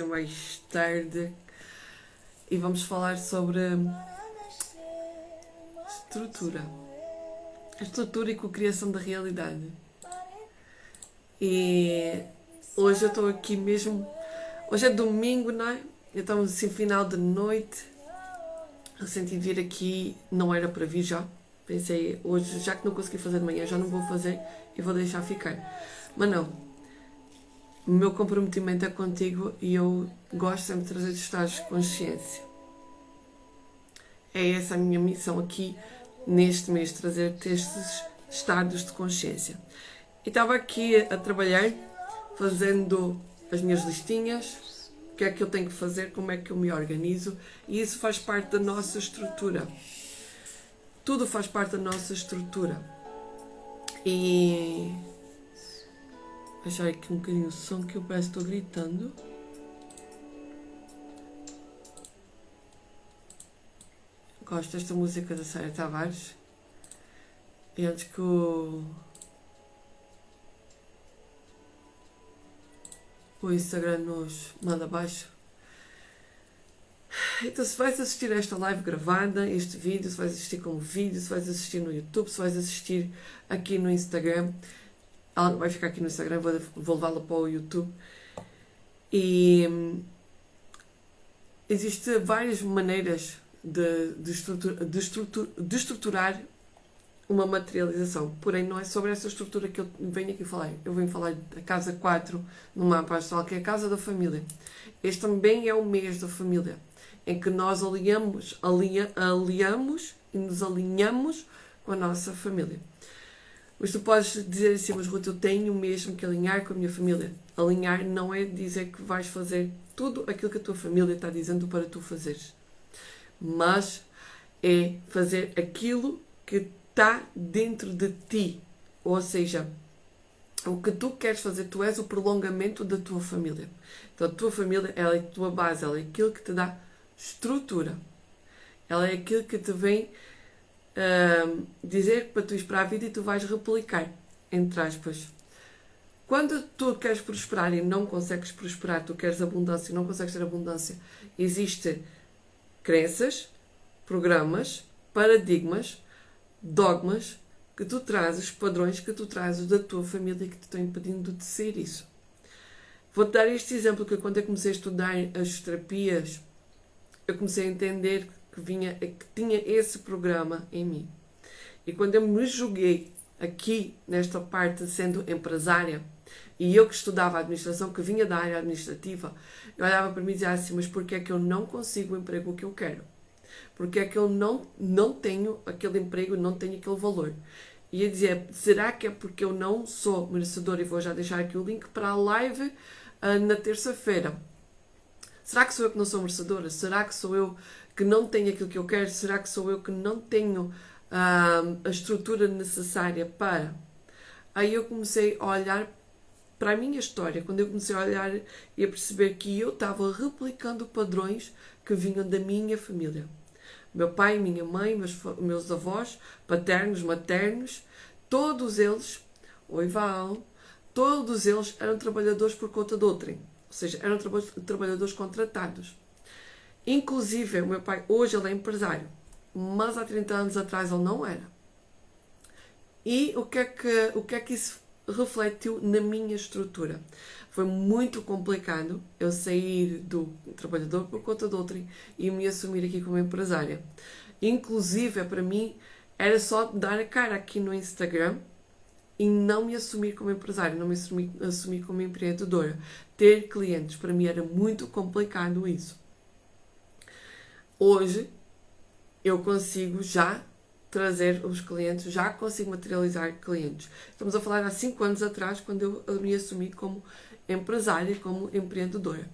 mais tarde e vamos falar sobre estrutura. A estrutura e cocriação da realidade. E hoje eu estou aqui mesmo. Hoje é domingo, não é? Estamos assim, final de noite. Eu senti vir aqui, não era para vir já. Pensei, hoje, já que não consegui fazer de manhã, já não vou fazer e vou deixar ficar. Mas não. O meu comprometimento é contigo e eu gosto sempre de trazer estados de consciência. É essa a minha missão aqui neste mês, trazer estes estados de consciência. E estava aqui a trabalhar, fazendo as minhas listinhas, o que é que eu tenho que fazer, como é que eu me organizo, e isso faz parte da nossa estrutura. Tudo faz parte da nossa estrutura. E deixar aqui um bocadinho o som que eu parece que estou gritando. Gosto desta música da Sara Tavares. E antes que o Instagram nos manda abaixo. Então, se vais assistir a esta live gravada, este vídeo, se vais assistir como vídeo, se vais assistir no YouTube, se vais assistir aqui no Instagram, ela vai ficar aqui no Instagram, vou levá-la para o YouTube. E existem várias maneiras de estruturar uma materialização. Porém, não é sobre essa estrutura que eu venho aqui falar. Eu venho falar da casa 4 no mapa astral, que é a casa da família. Este também é o mês da família, em que nós aliamos e nos alinhamos com a nossa família. Mas tu podes dizer assim, mas Ruth, eu tenho mesmo que alinhar com a minha família. Alinhar não é dizer que vais fazer tudo aquilo que a tua família está dizendo para tu fazeres. Mas é fazer aquilo que está dentro de ti. Ou seja, o que tu queres fazer, tu és o prolongamento da tua família. Então a tua família, ela é a tua base, ela é aquilo que te dá estrutura. Ela é aquilo que te vem dizer para tu ires para a vida e tu vais replicar, entre aspas. Quando tu queres prosperar e não consegues prosperar, tu queres abundância e não consegues ter abundância, existem crenças, programas, paradigmas, dogmas que tu trazes, padrões que tu trazes da tua família que te estão impedindo de ser isso. Vou-te dar este exemplo que quando eu comecei a estudar as terapias, eu comecei a entender que tinha esse programa em mim. E quando eu me joguei aqui nesta parte sendo empresária, e eu que estudava a administração, que vinha da área administrativa, eu olhava para mim e dizia assim, mas porquê é que eu não consigo o emprego que eu quero? Porque é que eu não tenho aquele emprego, não tenho aquele valor? E eu dizia, será que é porque eu não sou merecedora? E vou já deixar aqui o link para a live na terça-feira. Será que sou eu que não sou merecedora? Será que sou eu que não tenho aquilo que eu quero? Será que sou eu que não tenho a estrutura necessária para? Aí eu comecei a olhar para a minha história, quando eu comecei a olhar e a perceber que eu estava replicando padrões que vinham da minha família. Meu pai, minha mãe, meus avós, paternos, maternos, todos eles, o Ival, todos eles eram trabalhadores por conta de outrem. Ou seja, eram trabalhadores contratados. Inclusive, o meu pai, hoje ele é empresário, mas há 30 anos atrás ele não era. E o que é que isso refletiu na minha estrutura? Foi muito complicado eu sair do trabalhador por conta de outrem e me assumir aqui como empresária. Inclusive, para mim, era só dar a cara aqui no Instagram e não me assumir como empresária, não me assumir como empreendedora. Ter clientes, para mim era muito complicado isso. Hoje, eu consigo já trazer os clientes, já consigo materializar clientes. Estamos a falar há 5 anos atrás, quando eu me assumi como empresária, como empreendedora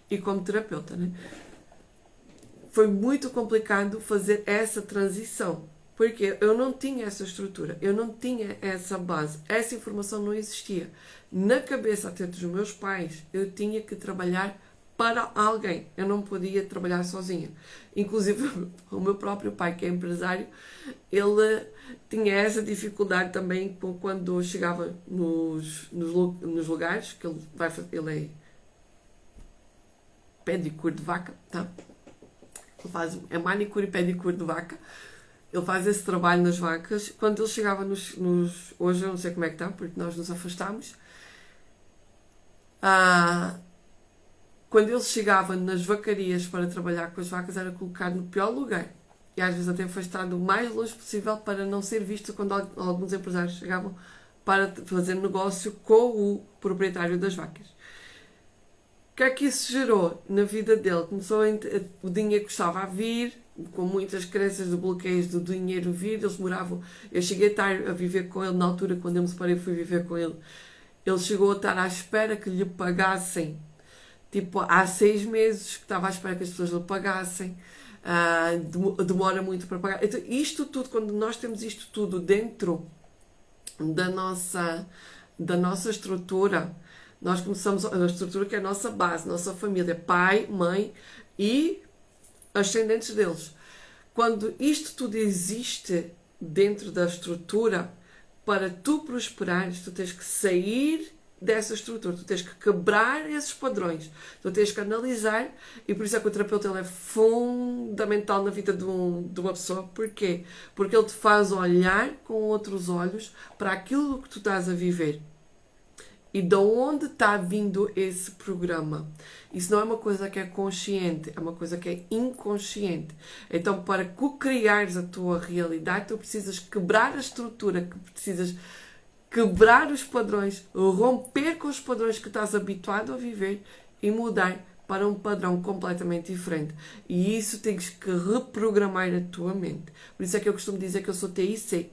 e como terapeuta, né? Foi muito complicado fazer essa transição, porque eu não tinha essa estrutura, eu não tinha essa base, essa informação não existia. Na cabeça até dos meus pais, eu tinha que trabalhar para alguém, eu não podia trabalhar sozinha. Inclusive o meu próprio pai, que é empresário, ele tinha essa dificuldade também quando chegava nos lugares, que ele é pedicure de vaca, tá? Ele faz, é manicure e pedicure de vaca. Ele faz esse trabalho nas vacas. Quando ele chegava hoje eu não sei como é que está, porque nós nos afastámos. Quando ele chegava nas vacarias para trabalhar com as vacas, era colocado no pior lugar. E às vezes até afastado o mais longe possível para não ser visto quando alguns empresários chegavam para fazer negócio com o proprietário das vacas. O que é que isso gerou na vida dele? O dinheiro começava a vir, com muitas crenças de bloqueios do dinheiro vir. Eles moravam. Eu cheguei a estar a viver com ele na altura, quando eu me separei, fui viver com ele. Ele chegou a estar à espera que lhe pagassem. Tipo, há 6 meses que estava à espera que as pessoas lhe pagassem. Demora muito para pagar. Então, isto tudo, quando nós temos isto tudo dentro da nossa estrutura, nós começamos a estrutura que é a nossa base, nossa família, pai, mãe e ascendentes deles. Quando isto tudo existe dentro da estrutura, para tu prosperares, tu tens que sair dessa estrutura, tu tens que quebrar esses padrões, tu tens que analisar, e por isso é que o terapeuta ele é fundamental na vida de uma pessoa. Porquê? Porque ele te faz olhar com outros olhos para aquilo que tu estás a viver. E de onde está vindo esse programa? Isso não é uma coisa que é consciente, é uma coisa que é inconsciente. Então, para co-criares a tua realidade, tu precisas quebrar a estrutura, precisas quebrar os padrões, romper com os padrões que estás habituado a viver e mudar para um padrão completamente diferente. E isso tens que reprogramar a tua mente. Por isso é que eu costumo dizer que eu sou TIC,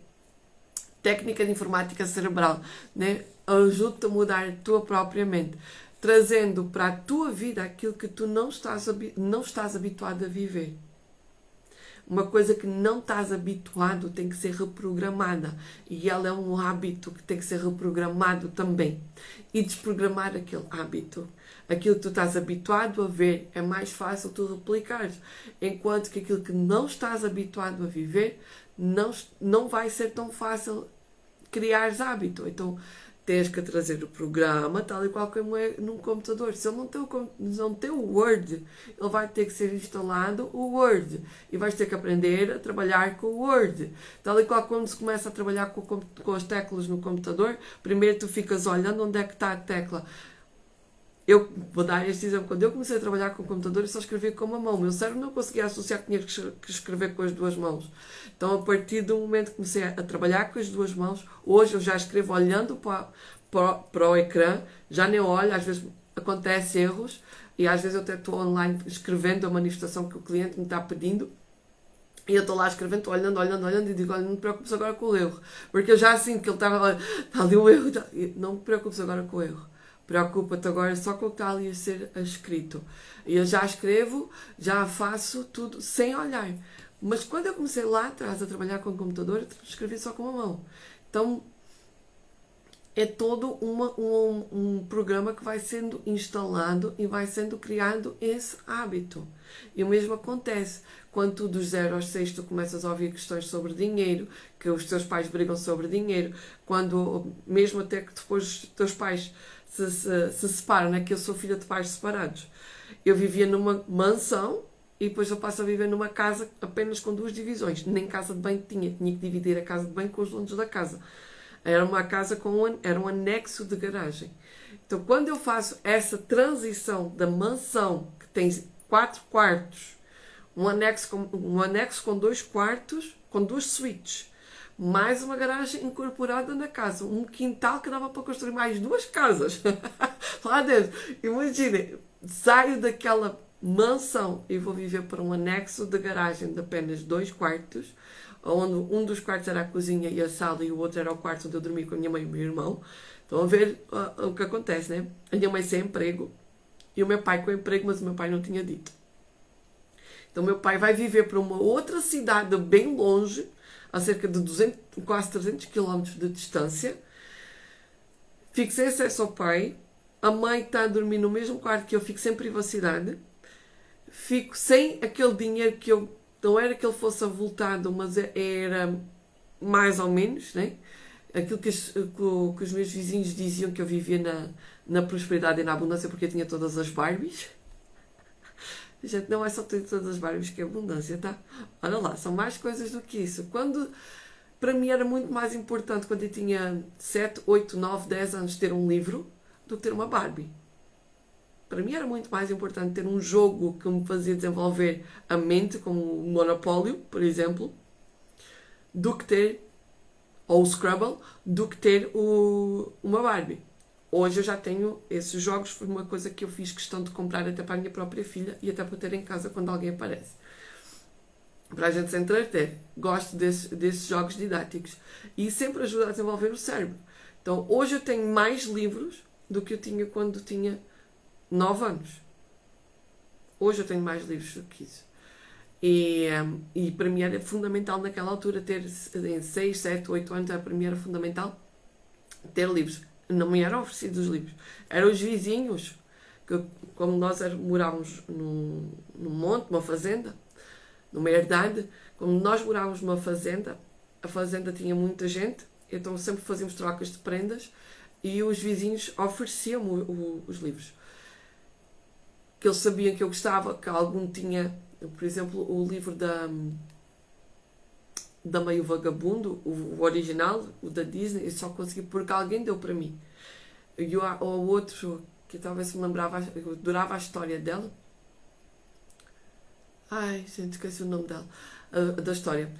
Técnica de Informática Cerebral, né? Ajuda-te a mudar a tua própria mente, trazendo para a tua vida aquilo que tu não estás habituado a viver. Uma coisa que não estás habituado tem que ser reprogramada. E ela é um hábito que tem que ser reprogramado também. E desprogramar aquele hábito. Aquilo que tu estás habituado a ver é mais fácil tu replicares. Enquanto que aquilo que não estás habituado a viver não vai ser tão fácil criares hábito. Então, tens que trazer o programa, tal e qual como é num computador. Se ele não tem o Word, ele vai ter que ser instalado o Word. E vais ter que aprender a trabalhar com o Word. Tal e qual quando se começa a trabalhar com as teclas no computador, primeiro tu ficas olhando onde é que está a tecla. Eu vou dar este exemplo. Quando eu comecei a trabalhar com o computador, eu só escrevia com uma mão. O meu cérebro não conseguia associar que tinha que escrever com as duas mãos. Então, a partir do momento que comecei a trabalhar com as duas mãos, hoje eu já escrevo olhando para o ecrã, já nem olho, às vezes acontecem erros, e às vezes eu até estou online escrevendo a manifestação que o cliente me está pedindo, e eu estou lá escrevendo, estou olhando, e digo, olha, não te preocupes agora com o erro, porque eu já sinto que ele estava, está ali o erro, não te preocupes agora com o erro. Preocupa-te agora só com o que está ali a ser escrito. E eu já escrevo, já faço tudo sem olhar. Mas quando eu comecei lá atrás a trabalhar com o computador, eu escrevi só com a mão. Então, é todo um programa que vai sendo instalado e vai sendo criado esse hábito. E o mesmo acontece quando tu dos 0 aos 6 tu começas a ouvir questões sobre dinheiro, que os teus pais brigam sobre dinheiro, quando mesmo até que depois os teus pais se separam, né? Que eu sou filha de pais separados. Eu vivia numa mansão e depois eu passo a viver numa casa apenas com 2 divisões. Nem casa de banho tinha que dividir a casa de banho com os donos da casa. Era uma casa era um anexo de garagem. Então, quando eu faço essa transição da mansão, que tem 4 quartos, um anexo com 2 quartos, com 2 suítes, mais uma garagem incorporada na casa, um quintal que dava para construir mais 2 casas lá dentro. Imaginem, saio daquela mansão e vou viver para um anexo de garagem de apenas 2 quartos, onde um dos quartos era a cozinha e a sala e o outro era o quarto onde eu dormia com a minha mãe e o meu irmão. Estão a ver o que acontece, né? A minha mãe sem emprego e o meu pai com emprego, mas o meu pai não tinha dito. Então, meu pai vai viver para uma outra cidade bem longe, a cerca de 200, quase 300 km de distância. Fico sem acesso ao pai. A mãe está a dormir no mesmo quarto que eu, fico sem privacidade. Fico sem aquele dinheiro que eu... Não era que ele fosse avultado, mas era mais ou menos, né? Aquilo que os meus vizinhos diziam, que eu vivia na prosperidade e na abundância porque eu tinha todas as Barbies. Gente, não é só ter todas as Barbies que é abundância, tá? Olha lá, são mais coisas do que isso. Para mim era muito mais importante quando eu tinha 7, 8, 9, 10 anos ter um livro do que ter uma Barbie. Para mim era muito mais importante ter um jogo que me fazia desenvolver a mente, como o Monopólio, por exemplo, do que ter, ou o Scrabble, do que ter uma Barbie. Hoje eu já tenho esses jogos, foi uma coisa que eu fiz questão de comprar até para a minha própria filha e até para ter em casa quando alguém aparece. Para a gente se entreter. Gosto desses jogos didáticos. E sempre ajuda a desenvolver o cérebro. Então, hoje eu tenho mais livros do que eu tinha quando tinha 9 anos. Hoje eu tenho mais livros do que isso. E para mim era fundamental naquela altura ter, em 6, 7, 8 anos, para mim era fundamental ter livros. Não me eram oferecidos os livros. Eram os vizinhos, que como nós morávamos num monte, numa fazenda, numa herdade, como nós morávamos numa fazenda, a fazenda tinha muita gente, então sempre fazíamos trocas de prendas e os vizinhos ofereciam-me os livros. Que eles sabiam que eu gostava, que algum tinha, por exemplo, o livro da Meio Vagabundo, o original, o da Disney, eu só consegui porque alguém deu para mim. E o outro, que talvez me lembrava, eu adorava a história dela. Ai, gente, esqueci o nome dela, da história.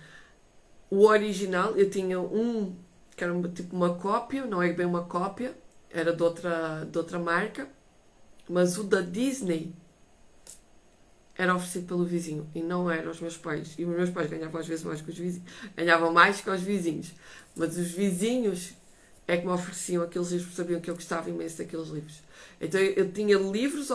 O original, eu tinha um, que era tipo uma cópia, não é bem uma cópia, era de outra marca, mas o da Disney era oferecido pelo vizinho e não eram os meus pais. E os meus pais ganhavam às vezes mais que os vizinhos. Ganhavam mais que os vizinhos. Mas os vizinhos é que me ofereciam aqueles livros, porque sabiam que eu gostava imenso daqueles livros. Então eu tinha livros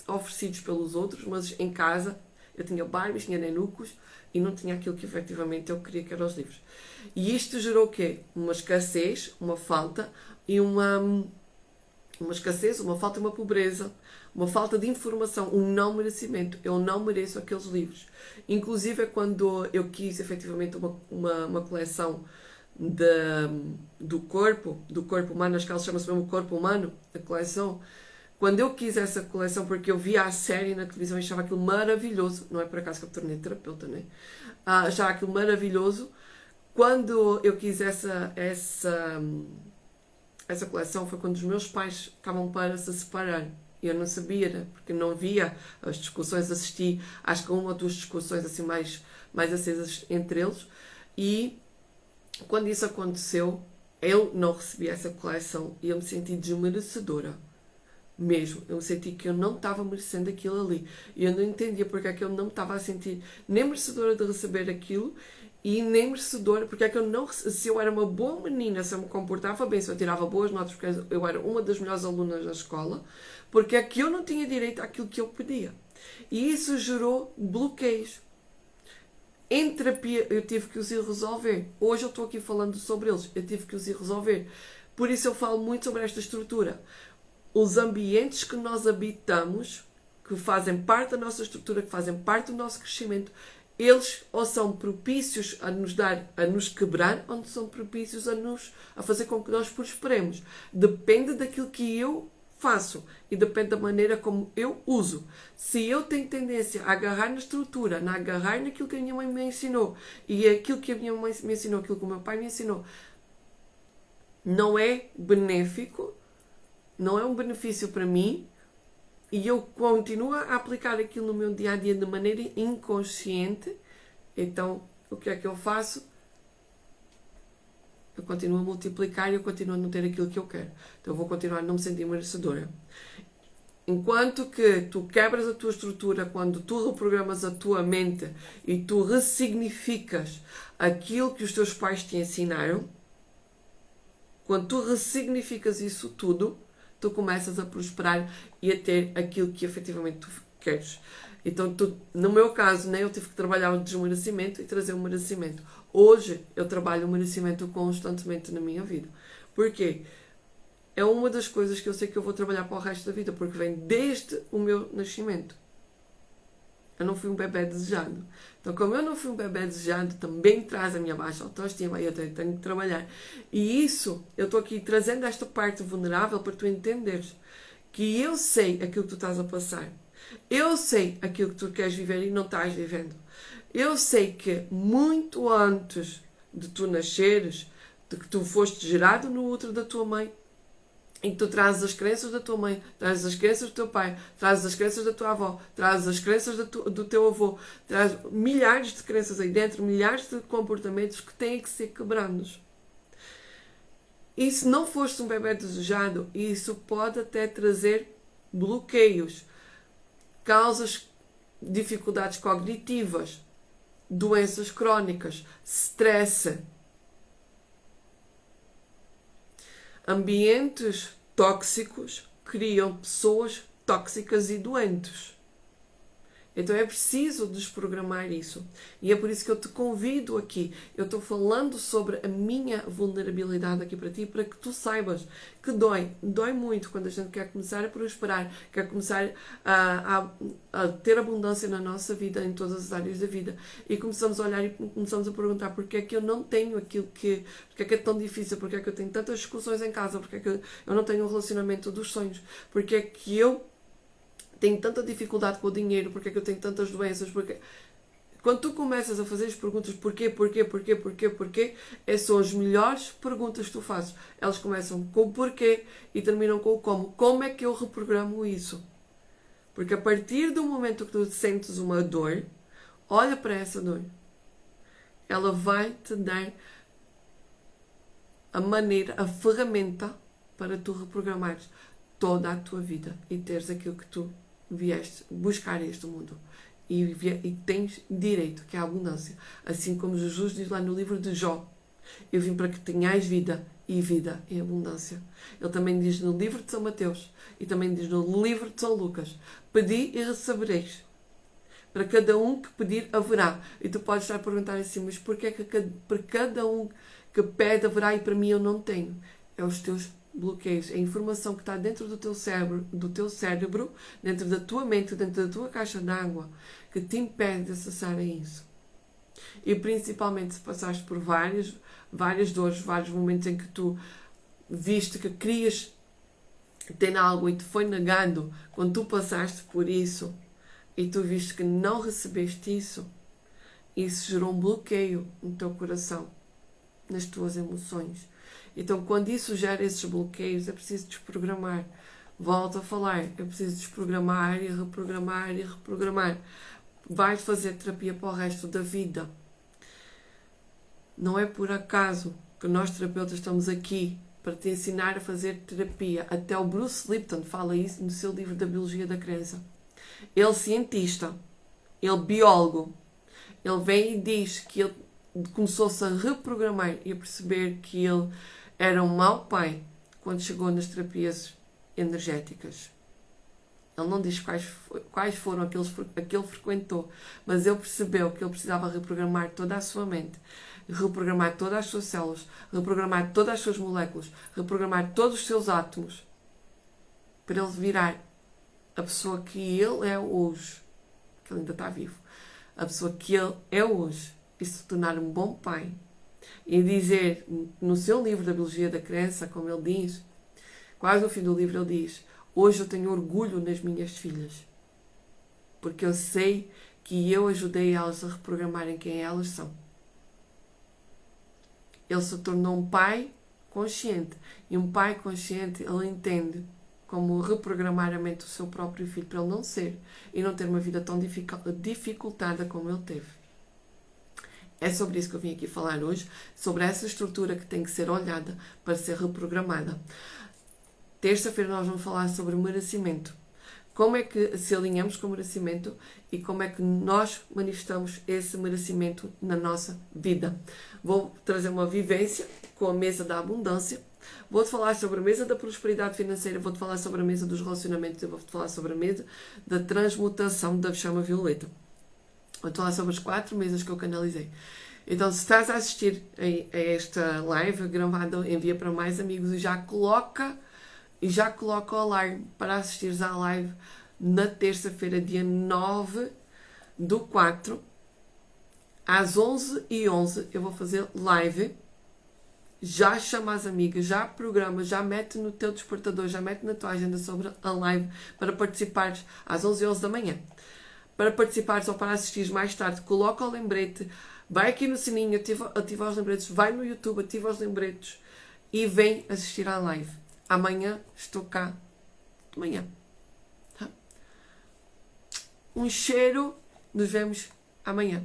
oferecidos pelos outros, mas em casa eu tinha Barbies, tinha nenucos e não tinha aquilo que efetivamente eu queria, que eram os livros. E isto gerou o quê? Uma escassez, uma falta e uma escassez, uma falta e uma pobreza, uma falta de informação, um não merecimento. Eu não mereço aqueles livros. Inclusive é quando eu quis efetivamente uma coleção do corpo humano, acho que ela chama-se mesmo Corpo Humano, a coleção. Quando eu quis essa coleção, porque eu via a série na televisão e achava aquilo maravilhoso, não é por acaso que eu me tornei terapeuta, né? Achava aquilo maravilhoso. Quando eu quis essa coleção foi quando os meus pais estavam para se separar. Eu não sabia, né? Porque não via as discussões, assisti acho que uma ou duas discussões assim mais acesas entre eles. E quando isso aconteceu, eu não recebi essa coleção e eu me senti desmerecedora. Mesmo, eu senti que eu não estava merecendo aquilo ali. E eu não entendia porque é que eu não me estava a sentir nem merecedora de receber aquilo e nem merecedora, porque é que eu não, se eu era uma boa menina, se eu me comportava bem, se eu tirava boas notas, porque eu era uma das melhores alunas na escola, porque é que eu não tinha direito àquilo que eu pedia. E isso gerou bloqueios. Em terapia eu tive que os ir resolver. Hoje eu estou aqui falando sobre eles, eu tive que os ir resolver. Por isso eu falo muito sobre esta estrutura. Os ambientes que nós habitamos, que fazem parte da nossa estrutura, que fazem parte do nosso crescimento, eles ou são propícios a nos quebrar, ou são propícios a fazer com que nós prosperemos. Depende daquilo que eu faço e depende da maneira como eu uso. Se eu tenho tendência a agarrar na estrutura, a agarrar naquilo que a minha mãe me ensinou e aquilo que a minha mãe me ensinou, aquilo que o meu pai me ensinou, não é benéfico, não é um benefício para mim e eu continuo a aplicar aquilo no meu dia-a-dia de maneira inconsciente, então o que é que eu faço? Eu continuo a multiplicar e eu continuo a não ter aquilo que eu quero. Então eu vou continuar a não me sentir merecedora. Enquanto que tu quebras a tua estrutura, quando tu reprogramas a tua mente e tu ressignificas aquilo que os teus pais te ensinaram, quando tu ressignificas isso tudo, tu começas a prosperar e a ter aquilo que efetivamente tu queres. Então, no meu caso, eu tive que trabalhar o desmerecimento e trazer o merecimento. Hoje, eu trabalho o merecimento constantemente na minha vida. Porquê? É uma das coisas que eu sei que eu vou trabalhar para o resto da vida, porque vem desde o meu nascimento. Eu não fui um bebê desejado. Então, como eu não fui um bebê desejado, também traz a minha baixa autoestima e eu tenho que trabalhar. E isso, eu estou aqui trazendo esta parte vulnerável para tu entenderes que eu sei aquilo que tu estás a passar. Eu sei aquilo que tu queres viver e não estás vivendo. Eu sei que muito antes de tu nasceres, de que tu foste gerado no útero da tua mãe, e que tu trazes as crenças da tua mãe, trazes as crenças do teu pai, trazes as crenças da tua avó, trazes as crenças do teu avô, trazes milhares de crenças aí dentro, milhares de comportamentos que têm que ser quebrados. E se não foste um bebê desejado, isso pode até trazer bloqueios, causas dificuldades cognitivas, doenças crónicas, stress, ambientes tóxicos criam pessoas tóxicas e doentes. Então é preciso desprogramar isso. E é por isso que eu te convido aqui. Eu estou falando sobre a minha vulnerabilidade aqui para ti, para que tu saibas que dói. Dói muito quando a gente quer começar a prosperar, quer começar a ter abundância na nossa vida, em todas as áreas da vida. E começamos a olhar e começamos a perguntar porque é que eu não tenho aquilo que... Porque é que é tão difícil? Porque é que eu tenho tantas discussões em casa? Porque é que eu não tenho um relacionamento dos sonhos? Porque é que eu tenho tanta dificuldade com o dinheiro, porque é que eu tenho tantas doenças, porque... Quando tu começas a fazer as perguntas porquê, essas são as melhores perguntas que tu fazes. Elas começam com o porquê e terminam com o como. Como é que eu reprogramo isso? Porque a partir do momento que tu sentes uma dor, olha para essa dor. Ela vai te dar a maneira, a ferramenta para tu reprogramares toda a tua vida e teres aquilo que tu vieste buscar este mundo. E tens direito, que é a abundância. Assim como Jesus diz lá no livro de Jó: eu vim para que tenhais vida e vida em abundância. Ele também diz no livro de São Mateus e também diz no livro de São Lucas: pedi e recebereis. Para cada um que pedir, haverá. E tu podes estar a perguntar assim: mas porquê que para cada um que pede, haverá e para mim eu não tenho? É os teus bloqueios, a informação que está dentro do teu cérebro, dentro da tua mente, dentro da tua caixa d'água, que te impede de acessar a isso. E principalmente se passaste por várias dores, vários momentos em que tu viste que querias ter algo e te foi negado, quando tu passaste por isso e tu viste que não recebeste isso gerou um bloqueio no teu coração, nas tuas emoções. Então, quando isso gera esses bloqueios, é preciso desprogramar. Volto a falar, é preciso desprogramar e reprogramar e reprogramar. Vais fazer terapia para o resto da vida. Não é por acaso que nós terapeutas estamos aqui para te ensinar a fazer terapia. Até o Bruce Lipton fala isso no seu livro da Biologia da Crença. Ele cientista, ele biólogo, ele vem e diz que ele começou-se a reprogramar e a perceber que ele era um mau pai quando chegou nas terapias energéticas. Ele não diz quais foram aqueles que ele frequentou, mas ele percebeu que ele precisava reprogramar toda a sua mente, reprogramar todas as suas células, reprogramar todas as suas moléculas, reprogramar todos os seus átomos, para ele virar a pessoa que ele é hoje, que ele ainda está vivo, a pessoa que ele é hoje, e se tornar um bom pai. E dizer, no seu livro da Biologia da Crença, como ele diz, quase no fim do livro ele diz: hoje eu tenho orgulho nas minhas filhas, porque eu sei que eu ajudei elas a reprogramarem quem elas são. Ele se tornou um pai consciente, e um pai consciente, ele entende como reprogramar a mente do seu próprio filho para ele não ser e não ter uma vida tão dificultada como ele teve. É sobre isso que eu vim aqui falar hoje, sobre essa estrutura que tem que ser olhada para ser reprogramada. Terça-feira nós vamos falar sobre merecimento. Como é que se alinhamos com o merecimento e como é que nós manifestamos esse merecimento na nossa vida. Vou trazer uma vivência com a mesa da abundância. Vou-te falar sobre a mesa da prosperidade financeira, vou-te falar sobre a mesa dos relacionamentos e vou-te falar sobre a mesa da transmutação da chama violeta. Vou-te falar sobre as 4 mesas que eu canalizei. Então, se estás a assistir a esta live gravada, envia para mais amigos e já coloca o alarme para assistires à live na terça-feira, dia 9/4, às 11h11. Eu vou fazer live já chama as amigas, já programa, já mete no teu despertador, já mete na tua agenda sobre a live para participares às 11h11 da manhã. Para participares ou para assistires mais tarde, coloca o lembrete, vai aqui no sininho, ativa os lembretes, vai no YouTube, ativa os lembretes e vem assistir à live. Amanhã estou cá de manhã. Tá? Um cheiro, nos vemos amanhã.